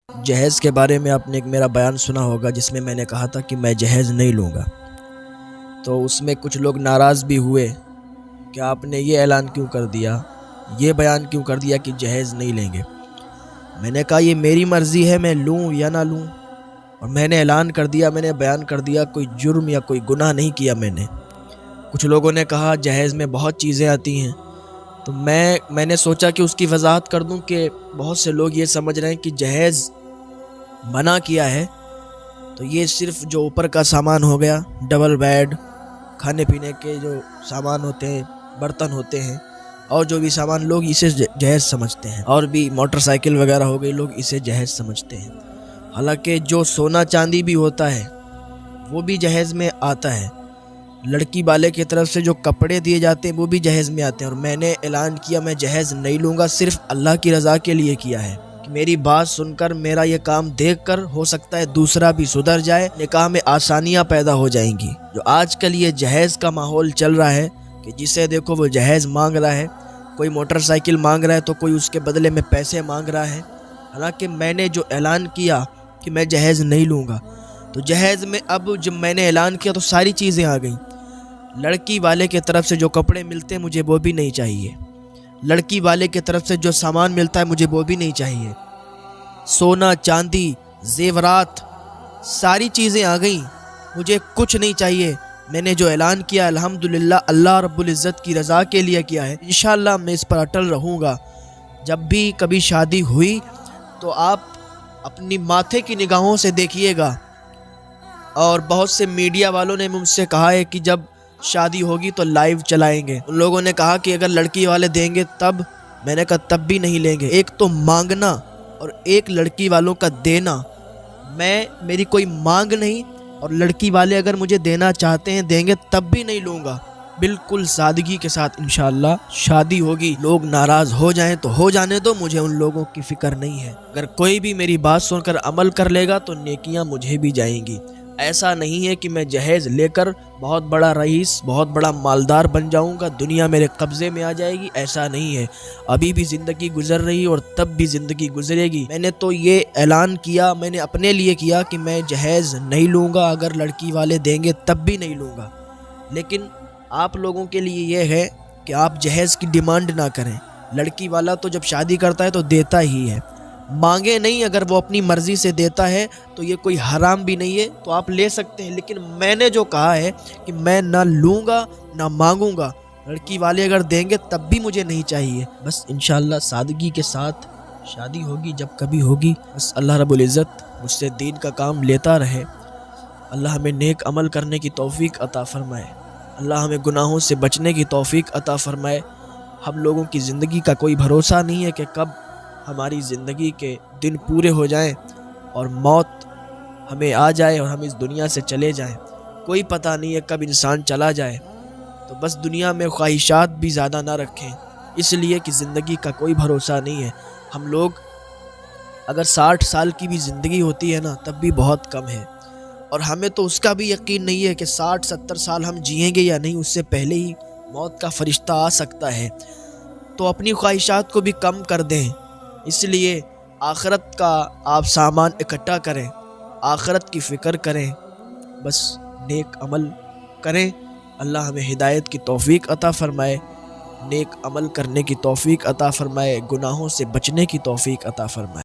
جہیز کے بارے میں آپ نے ایک میرا بیان سنا ہوگا جس میں میں نے کہا تھا کہ میں جہیز نہیں لوں گا، تو اس میں کچھ لوگ ناراض بھی ہوئے کہ آپ نے یہ اعلان کیوں کر دیا، یہ بیان کیوں کر دیا کہ جہیز نہیں لیں گے۔ میں نے کہا یہ میری مرضی ہے، میں لوں یا نہ لوں، اور میں نے اعلان کر دیا، میں نے بیان کر دیا، کوئی جرم یا کوئی گناہ نہیں کیا میں نے۔ کچھ لوگوں نے کہا جہیز میں بہت چیزیں آتی ہیں، تو میں نے سوچا کہ اس کی وضاحت کر دوں کہ بہت سے لوگ یہ سمجھ رہے ہیں کہ جہیز منع کیا ہے تو یہ صرف جو اوپر کا سامان ہو گیا، ڈبل بیڈ، کھانے پینے کے جو سامان ہوتے ہیں، برتن ہوتے ہیں، اور جو بھی سامان لوگ اسے جہیز سمجھتے ہیں، اور بھی موٹر سائیکل وغیرہ ہو گئی، لوگ اسے جہیز سمجھتے ہیں۔ حالانکہ جو سونا چاندی بھی ہوتا ہے وہ بھی جہیز میں آتا ہے، لڑکی والے کی طرف سے جو کپڑے دیے جاتے ہیں وہ بھی جہیز میں آتے ہیں۔ اور میں نے اعلان کیا میں جہیز نہیں لوں گا، صرف اللہ کی رضا کے لیے کیا ہے کہ میری بات سن کر، میرا یہ کام دیکھ کر ہو سکتا ہے دوسرا بھی سدھر جائے، نکاح میں آسانیاں پیدا ہو جائیں گی۔ جو آج کل یہ جہیز کا ماحول چل رہا ہے کہ جسے دیکھو وہ جہیز مانگ رہا ہے، کوئی موٹر سائیکل مانگ رہا ہے تو کوئی اس کے بدلے میں پیسے مانگ رہا ہے۔ حالانکہ میں نے جو اعلان کیا کہ میں جہیز نہیں لوں گا، تو جہیز میں اب جب میں نے اعلان کیا تو ساری چیزیں آ گئیں۔ لڑکی والے کی طرف سے جو کپڑے ملتے ہیں مجھے وہ بھی نہیں چاہیے، لڑکی والے کی طرف سے جو سامان ملتا ہے مجھے وہ بھی نہیں چاہیے، سونا چاندی زیورات ساری چیزیں آ گئیں، مجھے کچھ نہیں چاہیے۔ میں نے جو اعلان کیا الحمدللہ اللہ رب العزت کی رضا کے لیے کیا ہے، انشاءاللہ میں اس پر اٹل رہوں گا۔ جب بھی کبھی شادی ہوئی تو آپ اپنی ماتھے کی نگاہوں سے دیکھیے گا، اور بہت سے میڈیا والوں نے مجھ سے کہا ہے کہ جب شادی ہوگی تو لائیو چلائیں گے۔ ان لوگوں نے کہا کہ اگر لڑکی والے دیں گے تب، میں نے کہا تب بھی نہیں لیں گے۔ ایک تو مانگنا اور ایک لڑکی والوں کا دینا، میری کوئی مانگ نہیں، اور لڑکی والے اگر مجھے دینا چاہتے ہیں دیں گے تب بھی نہیں لوں گا۔ بالکل سادگی کے ساتھ انشاءاللہ شادی ہوگی۔ لوگ ناراض ہو جائیں تو ہو جانے دو، مجھے ان لوگوں کی فکر نہیں ہے۔ اگر کوئی بھی میری بات سن کر عمل کر لے گا تو نیکیاں مجھے بھی جائیں گی۔ ایسا نہیں ہے کہ میں جہیز لے کر بہت بڑا رئیس، بہت بڑا مالدار بن جاؤں گا، دنیا میرے قبضے میں آ جائے گی، ایسا نہیں ہے۔ ابھی بھی زندگی گزر رہی اور تب بھی زندگی گزرے گی۔ میں نے تو یہ اعلان کیا، میں نے اپنے لیے کیا کہ میں جہیز نہیں لوں گا، اگر لڑکی والے دیں گے تب بھی نہیں لوں گا۔ لیکن آپ لوگوں کے لیے یہ ہے کہ آپ جہیز کی ڈیمانڈ نہ کریں۔ لڑکی والا تو جب شادی کرتا ہے تو دیتا ہی ہے، مانگے نہیں۔ اگر وہ اپنی مرضی سے دیتا ہے تو یہ کوئی حرام بھی نہیں ہے، تو آپ لے سکتے ہیں۔ لیکن میں نے جو کہا ہے کہ میں نہ لوں گا نہ مانگوں گا، لڑکی والے اگر دیں گے تب بھی مجھے نہیں چاہیے۔ بس انشاءاللہ سادگی کے ساتھ شادی ہوگی جب کبھی ہوگی۔ بس اللہ رب العزت مجھ سے دین کا کام لیتا رہے، اللہ ہمیں نیک عمل کرنے کی توفیق عطا فرمائے، اللہ ہمیں گناہوں سے بچنے کی توفیق عطا فرمائے۔ ہم لوگوں کی زندگی کا کوئی بھروسہ نہیں ہے کہ کب ہماری زندگی کے دن پورے ہو جائیں اور موت ہمیں آ جائے اور ہم اس دنیا سے چلے جائیں۔ کوئی پتہ نہیں ہے کب انسان چلا جائے، تو بس دنیا میں خواہشات بھی زیادہ نہ رکھیں، اس لیے کہ زندگی کا کوئی بھروسہ نہیں ہے۔ ہم لوگ اگر 60 سال کی بھی زندگی ہوتی ہے نا تب بھی بہت کم ہے، اور ہمیں تو اس کا بھی یقین نہیں ہے کہ 60-70 سال ہم جئیں گے یا نہیں، اس سے پہلے ہی موت کا فرشتہ آ سکتا ہے۔ تو اپنی خواہشات کو بھی کم کر دیں، اس لیے آخرت کا آپ سامان اکٹھا کریں، آخرت کی فکر کریں، بس نیک عمل کریں۔ اللہ ہمیں ہدایت کی توفیق عطا فرمائے، نیک عمل کرنے کی توفیق عطا فرمائے، گناہوں سے بچنے کی توفیق عطا فرمائے۔